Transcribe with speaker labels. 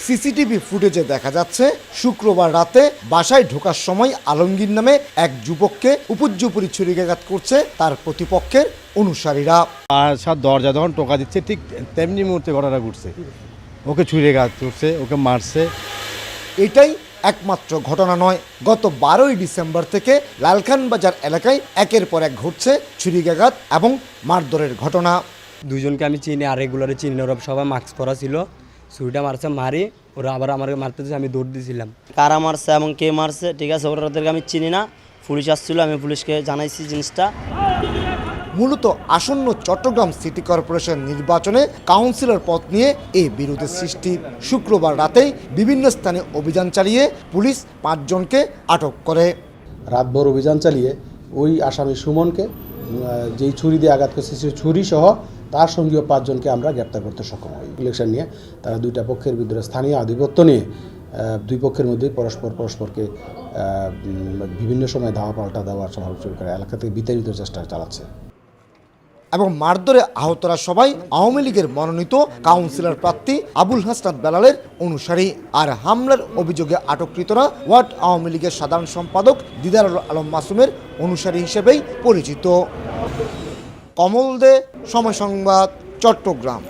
Speaker 1: CCTV ফুটেজে দেখা যাচ্ছে শুক্রবার রাতে বাসায় ঢোকার সময় আলমগীর নামে এক যুবককে উপর্যুপরি ছুরিকাঘাত করছে তার প্রতিপক্ষের অনুসারীরা।
Speaker 2: আর সাত দরজা যখন টোকা দিচ্ছে ঠিক তেমনি মুহূর্তে ঘটনা ঘটছে, ওকে ছুরিকাঘাত করছে, ওকে মারছে।
Speaker 1: এটাই একমাত্র ঘটনা নয়, গত 12ই ডিসেম্বর থেকে লালখান বাজার এলাকায় একের পর এক ঘটছে ছুরিকাঘাত এবং মারধরের ঘটনা।
Speaker 3: দুজনকে আমি চিনি, আর রেগুলারে চিনি, ওরা সবাই মাস্ক পরা ছিল। ছুরিটা মারছে, মারি ওরা আবার আমাকে মারতে দিয়েছে, আমি দৌড় দিয়েছিলাম।
Speaker 4: কারা মারছে এবং কে মারছে ঠিক আছে ওদেরকে আমি চিনি না। পুলিশ আসছিল, আমি পুলিশকে জানাইছি জিনিসটা।
Speaker 1: মূলত আসন্ন চট্টগ্রাম সিটি কর্পোরেশন নির্বাচনে কাউন্সিলর পদ নিয়ে এই বিরোধের সৃষ্টি। শুক্রবার রাতেই বিভিন্ন স্থানে অভিযান চালিয়ে পুলিশ 5 জনকে আটক করে।
Speaker 5: রাতভর অভিযান চালিয়ে ওই আসামি সুমনকে যেই ছুরি দিয়ে আঘাত করছে সেই ছুরি সহ তার সঙ্গীয় 5 জনকে আমরা গ্রেপ্তার করতে সক্ষম হই। ইলেকশন নিয়ে তারা দুইটা পক্ষের বিরুদ্ধে স্থানীয় আধিপত্য নিয়ে দুই পক্ষের মধ্যে পরস্পরকে বিভিন্ন সময় ধাওয়া পাল্টা দেওয়ার স্বভাব শুরু করে এলাকা থেকে বিতাড়িত চেষ্টা চালাচ্ছে।
Speaker 1: এবং মারধরে আহতরা সবাই আওয়ামী লীগের মনোনীত কাউন্সিলর প্রার্থী আবুল হাসনাত বেলালের অনুসারী। আর হামলার অভিযোগে আটককৃতরা ওয়ার্ড আওয়ামী লীগের সাধারণ সম্পাদক দিদার আলম মাসুমের অনুসারী হিসেবেই পরিচিত। কমল দে, সময় সংবাদ, চট্টগ্রাম।